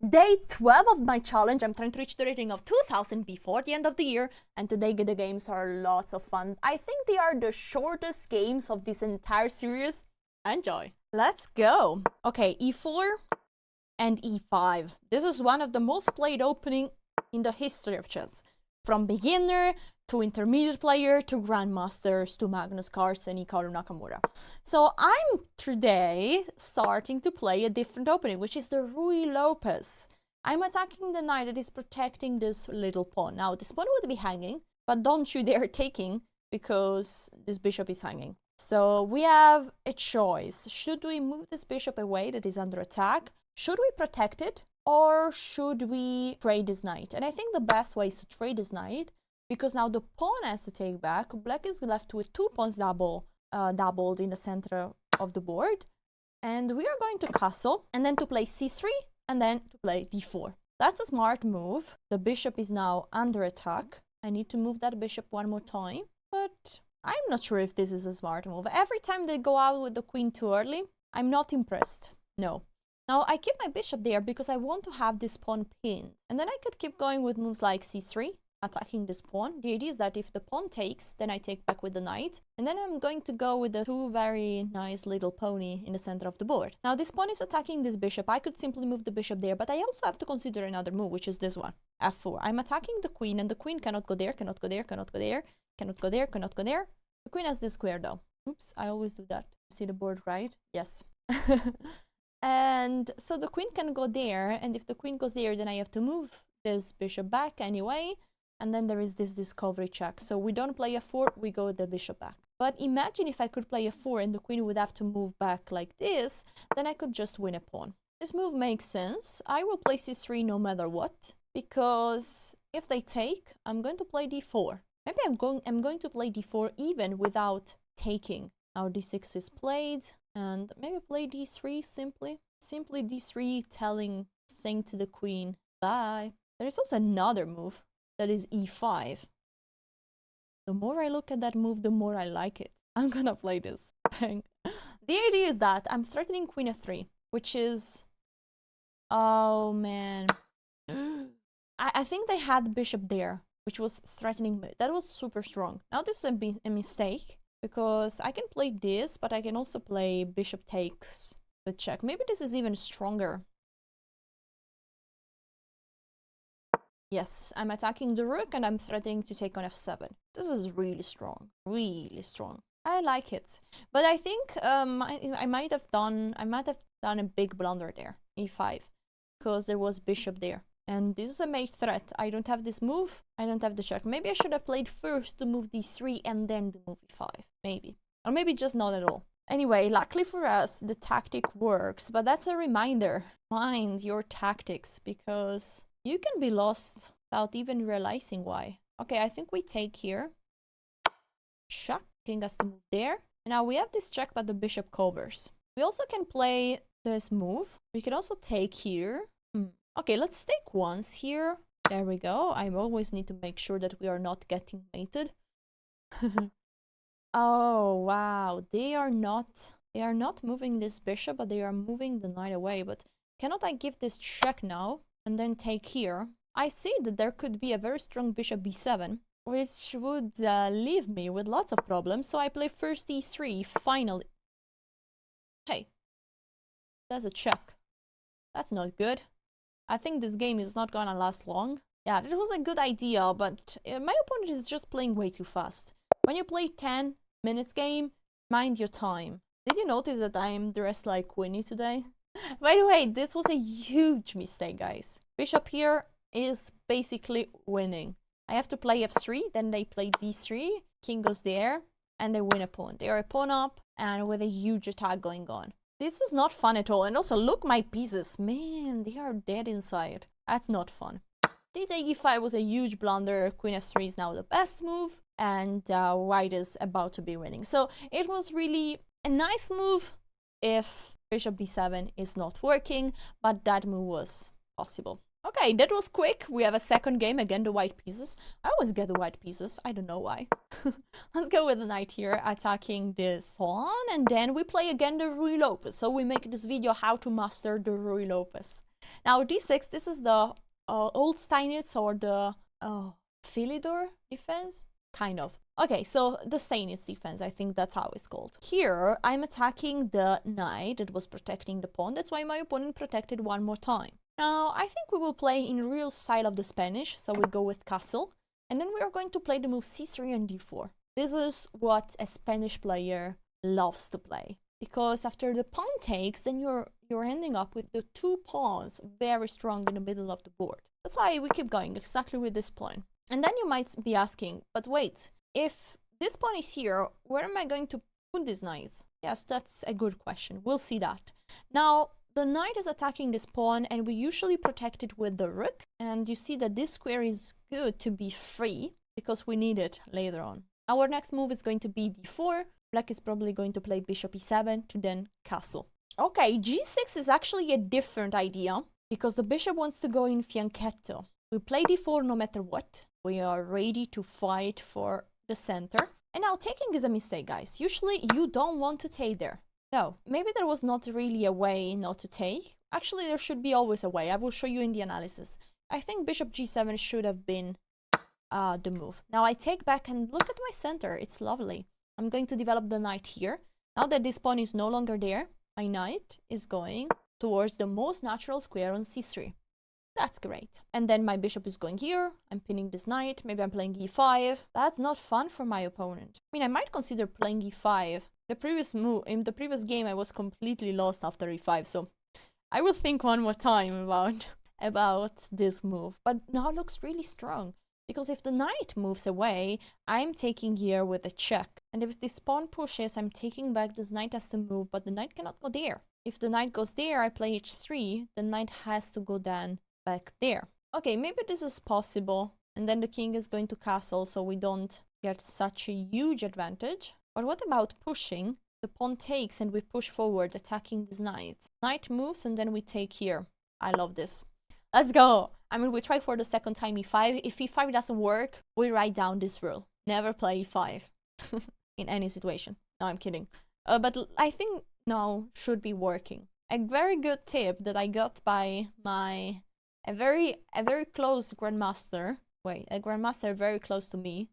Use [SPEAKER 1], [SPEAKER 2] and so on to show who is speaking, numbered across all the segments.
[SPEAKER 1] day 12 of my challenge. I'm trying to reach the rating of 2000 before the end of the year, and today the games are lots of fun. I think they are the shortest games of this entire series. Enjoy. Let's go. Okay, e4 and e5. This is one of the most played opening in the history of chess. From beginner to intermediate player to grandmasters to Magnus Carlsen, Hikaru Nakamura. So I'm today starting to play a different opening, which is the Ruy Lopez. I'm attacking the knight that is protecting this little pawn. Now this pawn would be hanging, but don't you dare taking because this bishop is hanging. So we have a choice. Should we move this bishop away that is under attack? Should we protect it? Or should we trade this knight? And I think the best way is to trade this knight, because now the pawn has to take back. Black is left with 2 pawns doubled in the center of the board. And we are going to castle, and then to play c3, and then to play d4. That's a smart move. The bishop is now under attack. I need to move that bishop one more time, but I'm not sure if this is a smart move. Every time they go out with the queen too early, I'm not impressed. No. Now, I keep my bishop there because I want to have this pawn pinned. And then I could keep going with moves like c3, attacking this pawn. The idea is that if the pawn takes, then I take back with the knight. And then I'm going to go with the 2 very nice little pony in the center of the board. Now, this pawn is attacking this bishop. I could simply move the bishop there, but I also have to consider another move, which is this one, f4. I'm attacking the queen, and the queen cannot go there, cannot go there, cannot go there, cannot go there, cannot go there. The queen has this square, though. Oops, I always do that. See the board, right? Yes. And so the queen can go there, and if the queen goes there, then I have to move this bishop back anyway, and then there is this discovery check. So we don't play f4, we go with the bishop back. But imagine if I could play f4 and the queen would have to move back like this, then I could just win a pawn. This move makes sense. I will play c3 no matter what, because if they take, I'm going to play d4. Maybe I'm going to play d4 even without taking. Now d6 is played. And maybe play d3 simply. Simply d3 saying to the queen, bye. There is also another move that is e5. The more I look at that move, the more I like it. I'm gonna play this. The idea is that I'm threatening queen f3, which is... Oh, man. I think they had bishop there, which was threatening me. That was super strong. Now this is a mistake. Because I can play this, but I can also play bishop takes the check. Maybe this is even stronger. Yes, I'm attacking the rook and I'm threatening to take on f7. This is really strong, really strong. I like it, but I think I might have done a big blunder there, e5, because there was bishop there. And this is a mate threat. I don't have this move. I don't have the check. Maybe I should have played first the move d3 and then the move e5. Maybe. Or maybe just not at all. Anyway, luckily for us, the tactic works. But that's a reminder. Mind your tactics, because you can be lost without even realizing why. Okay, I think we take here. Check. King has to move there. And now we have this check, but the bishop covers. We also can play this move. We can also take here. Okay, let's take once here. There we go. I always need to make sure that we are not getting mated. Oh, wow. They are not moving this bishop, but they are moving the knight away. But cannot I give this check now and then take here? I see that there could be a very strong bishop b7, which would leave me with lots of problems. So I play first e3, finally. Hey, that's a check. That's not good. I think this game is not gonna last long. Yeah, it was a good idea, but my opponent is just playing way too fast. When you play 10 minutes game, mind your time. Did you notice that I'm dressed like Winnie today? By the way, this was a huge mistake, guys. Bishop here is basically winning. I have to play f3, then they play d3, king goes there, and they win a pawn. They are a pawn up, and with a huge attack going on. This is not fun at all. And also, look my pieces. Man, they are dead inside. That's not fun. D-take e5 was a huge blunder. Queen f3 is now the best move. And white is about to be winning. So it was really a nice move if bishop b7 is not working. But that move was possible. Okay, that was quick. We have a second game. Again, the white pieces. I always get the white pieces. I don't know why. Let's go with the knight here, attacking this pawn. And then we play again the Ruy Lopez. So we make this video how to master the Ruy Lopez. Now d6, this is the old Steinitz or the Philidor defense, kind of. Okay, so the Steinitz defense, I think that's how it's called. Here, I'm attacking the knight that was protecting the pawn. That's why my opponent protected one more time. Now, I think we will play in real style of the Spanish, so we go with castle. And then we are going to play the move c3 and d4. This is what a Spanish player loves to play. Because after the pawn takes, then you're ending up with the two pawns very strong in the middle of the board. That's why we keep going exactly with this pawn. And then you might be asking, but wait, if this pawn is here, where am I going to put this knight? Yes, that's a good question. We'll see that. Now, the knight is attacking this pawn, and we usually protect it with the rook. And you see that this square is good to be free, because we need it later on. Our next move is going to be d4. Black is probably going to play bishop e7 to then castle. Okay, g6 is actually a different idea, because the bishop wants to go in fianchetto. We play d4 no matter what. We are ready to fight for the center. And now taking is a mistake, guys. Usually you don't want to take there. No, maybe there was not really a way not to take. Actually, there should be always a way. I will show you in the analysis. I think bishop g7 should have been the move. Now I take back and look at my center. It's lovely. I'm going to develop the knight here. Now that this pawn is no longer there, my knight is going towards the most natural square on c3. That's great. And then my bishop is going here. I'm pinning this knight. Maybe I'm playing e5. That's not fun for my opponent. I mean, I might consider playing e5. In the previous game, I was completely lost after e5. So I will think one more time about this move. But now it looks really strong. Because if the knight moves away, I'm taking here with a check. And if this pawn pushes, I'm taking back. This knight has to move, but the knight cannot go there. If the knight goes there, I play h3. The knight has to go then back there. Okay, maybe this is possible. And then the king is going to castle, so we don't get such a huge advantage. But what about pushing? The pawn takes and we push forward, attacking this knight. Knight moves and then we take here. I love this. Let's go. I mean, we try for the second time e5. If e5 doesn't work, we write down this rule. Never play e5 in any situation. No, I'm kidding. But I think now should be working. A very good tip that I got by a very close grandmaster. Wait, a grandmaster very close to me.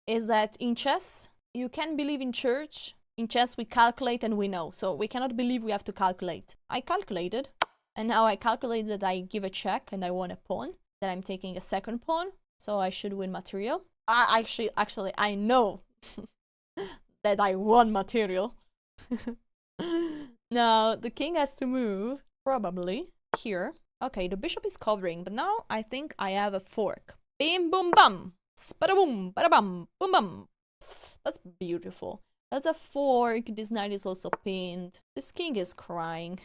[SPEAKER 1] Is that in chess you can believe in church. In chess we calculate and we know. So we cannot believe we have to calculate. I calculated. And now I calculate that I give a check and I won a pawn. Then I'm taking a second pawn, so I should win material. Actually, I know that I won material. Now, the king has to move, probably, here. Okay, the bishop is covering, but now I think I have a fork. Bim, boom, bum. Spada-boom, bada-bum, boom, bum. That's beautiful. That's a fork. This knight is also pinned. This king is crying.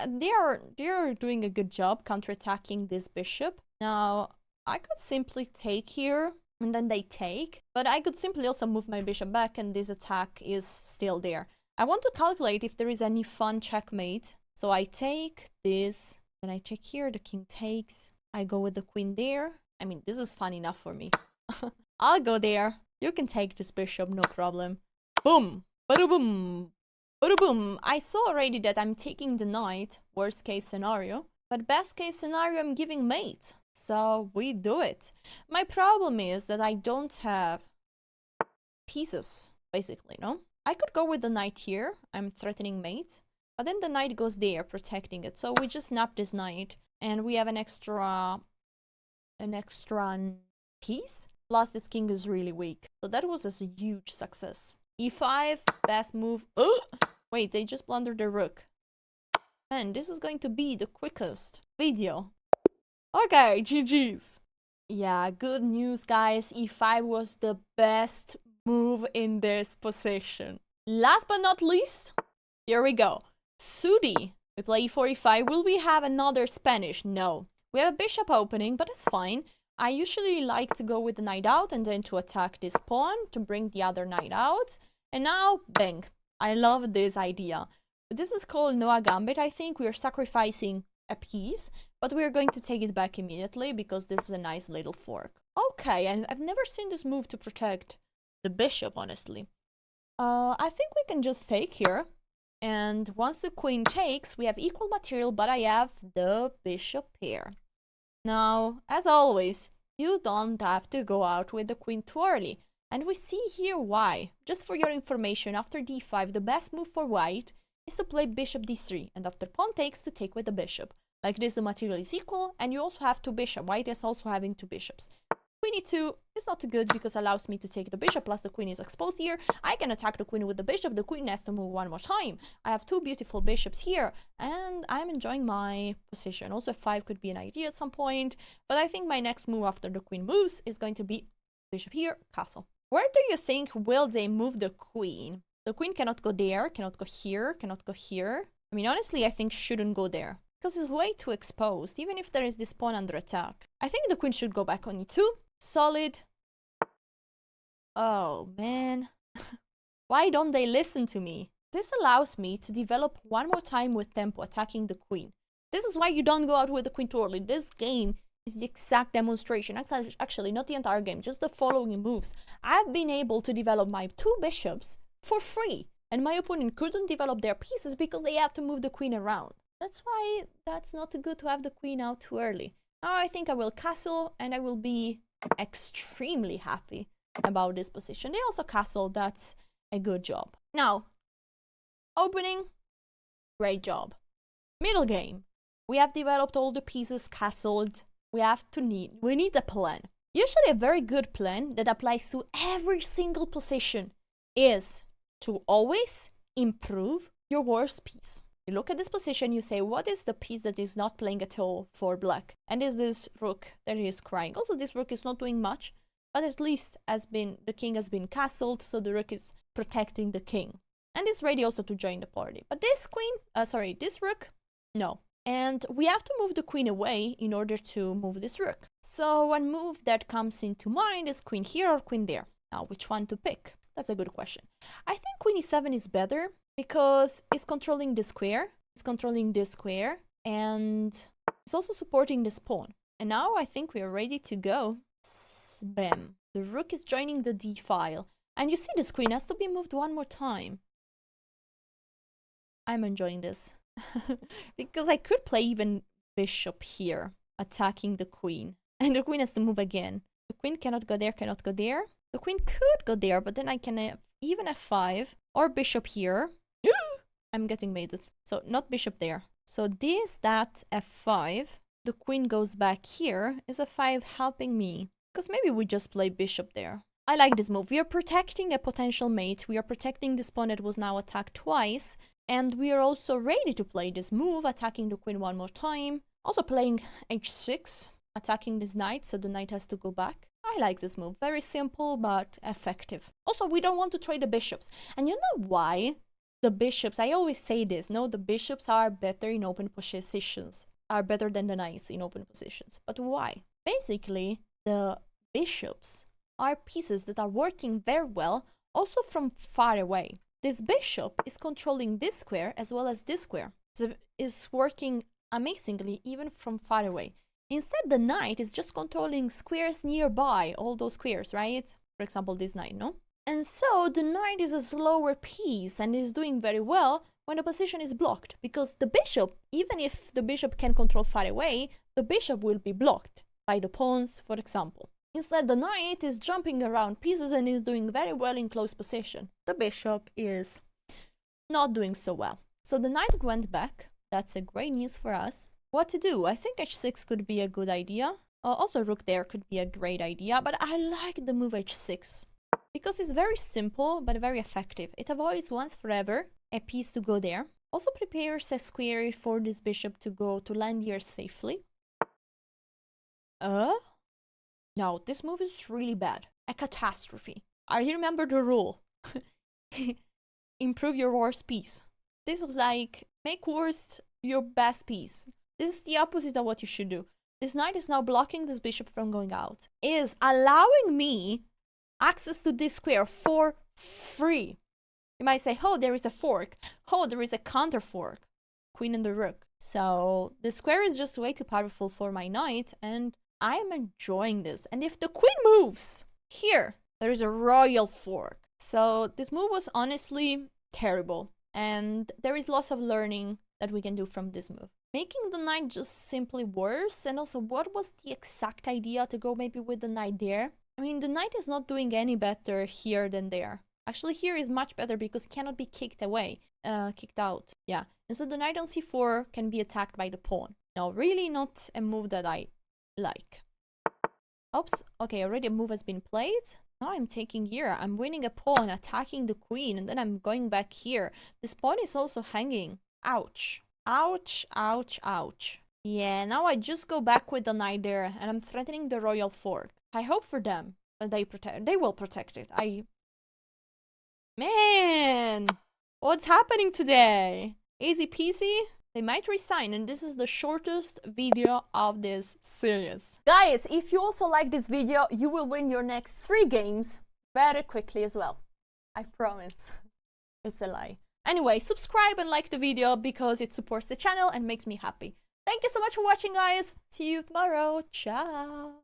[SPEAKER 1] They are doing a good job counterattacking this bishop. Now, I could simply take here, and then they take. But I could simply also move my bishop back, and this attack is still there. I want to calculate if there is any fun checkmate. So I take this, then I take here, the king takes. I go with the queen there. I mean, this is fun enough for me. I'll go there. You can take this bishop, no problem. Boom! Bada-boom! Bada-boom! I saw already that I'm taking the knight, worst case scenario. But best case scenario, I'm giving mate. So we do it. My problem is that I don't have pieces, basically, no? I could go with the knight here. I'm threatening mate. But then the knight goes there, protecting it. So we just snap this knight. And we have an extra piece. Plus, this king is really weak. So that was a huge success. e5, best move. Oh! Wait, they just blundered the rook. Man, this is going to be the quickest video. Okay, GG's. Yeah, good news, guys. e5 was the best move in this position. Last but not least, here we go. Sudi. We play e4, e5. Will we have another Spanish? No. We have a bishop opening, but it's fine. I usually like to go with the knight out and then to attack this pawn to bring the other knight out. And now, bang. I love this idea. This is called Noah Gambit, I think. We are sacrificing a piece, but we are going to take it back immediately because this is a nice little fork. Okay, and I've never seen this move to protect the bishop, honestly. I think we can just take here And once the queen takes, we have equal material, but I have the bishop pair. Now, as always, you don't have to go out with the queen too early. And we see here why. Just for your information, after d5, the best move for white is to play bishop d3, and after pawn takes, to take with the bishop. Like this, the material is equal, and you also have two bishops. White is also having two bishops. Queen e2 is not good because it allows me to take the bishop, plus the queen is exposed here. I can attack the queen with the bishop. The queen has to move one more time. I have two beautiful bishops here, and I'm enjoying my position. Also, f5 could be an idea at some point, but I think my next move after the queen moves is going to be bishop here, castle. Where do you think will they move the queen? The queen cannot go there, cannot go here, cannot go here. I mean, honestly, I think shouldn't go there because it's way too exposed, even if there is this pawn under attack. I think the queen should go back on e2. Solid. Oh, man. Why don't they listen to me? This allows me to develop one more time with tempo, attacking the queen. This is why you don't go out with the queen too early. This game is the exact demonstration. Actually, not the entire game, just the following moves. I've been able to develop my two bishops for free, and my opponent couldn't develop their pieces because they had to move the queen around. That's why that's not good to have the queen out too early. Now I think I will castle, and I will be extremely happy about this position. They also castle, that's a good job. Now, opening, great job. Middle game, we have developed all the pieces, castled. We need a plan. Usually a very good plan that applies to every single position is to always improve your worst piece. You look at this position, you say, what is the piece that is not playing at all for black? And is this rook that is crying? Also, this rook is not doing much, but at least the king has been castled, so the rook is protecting the king. And is ready also to join the party. But this this rook, no. And we have to move the queen away in order to move this rook. So one move that comes into mind is queen here or queen there. Now, which one to pick? That's a good question. I think queen e7 is better because it's controlling this square, and it's also supporting this pawn. And now I think we are ready to go. Bam. The rook is joining the d file. And you see this queen has to be moved one more time. I'm enjoying this. Because I could play even bishop here, attacking the queen. And the queen has to move again. The queen cannot go there, cannot go there. The queen could go there, but then I can have even f5 or bishop here. I'm getting mated. So not bishop there. So this, that, f5. The queen goes back here. Is f5 helping me? Because maybe we just play bishop there. I like this move. We are protecting a potential mate. We are protecting this pawn that was now attacked twice. And we are also ready to play this move, attacking the queen one more time. Also playing h6, attacking this knight, so the knight has to go back. I like this move. Very simple, but effective. Also, we don't want to trade the bishops. And you know why? The bishops, I always say this, no, the bishops are better in open positions, are better than the knights in open positions. But why? Basically, the bishops are pieces that are working very well, also from far away. This bishop is controlling this square as well as this square. So is working amazingly even from far away. Instead, the knight is just controlling squares nearby, all those squares, right? For example, this knight, no? And so the knight is a slower piece and is doing very well when the position is blocked. Because the bishop, even if the bishop can control far away, the bishop will be blocked by the pawns, for example. Instead, the knight is jumping around pieces and is doing very well in close position. The bishop is not doing so well. So the knight went back. That's a great news for us. What to do? I think h6 could be a good idea. Also, rook there could be a great idea, but I like the move h6 because it's very simple but very effective. It avoids once forever a piece to go there. Also prepares a square for this bishop to go to land here safely. No, this move is really bad. A catastrophe. I remember the rule. Improve your worst piece. This is like, make worst your best piece. This is the opposite of what you should do. This knight is now blocking this bishop from going out. Is allowing me access to this square for free. You might say, oh, there is a fork. Oh, there is a counter fork. Queen and the rook. So the square is just way too powerful for my knight, and I am enjoying this. And if the queen moves here, there is a royal fork. So this move was honestly terrible. and there is lots of learning that we can do from this move. Making the knight just simply worse, and also what was the exact idea to go maybe with the knight there? I mean, the knight is not doing any better here than there. Actually, here is much better because it cannot be kicked away, kicked out. Yeah, and so the knight on c4 can be attacked by the pawn. No, really not a move that I like. Oops, okay, already a move has been played. Now I'm taking here, I'm winning a pawn, attacking the queen, and then I'm going back here. This pawn is also hanging. Ouch. Ouch, ouch, ouch. Yeah, now I just go back with the knight there, and I'm threatening the royal fork. I hope for them that they will protect it. Man, what's happening today? Easy peasy? They might resign, and this is the shortest video of this series. Guys, if you also like this video, you will win your next 3 games very quickly as well. I promise. It's a lie. Anyway, subscribe and like the video because it supports the channel and makes me happy. Thank you so much for watching, guys. See you tomorrow. Ciao.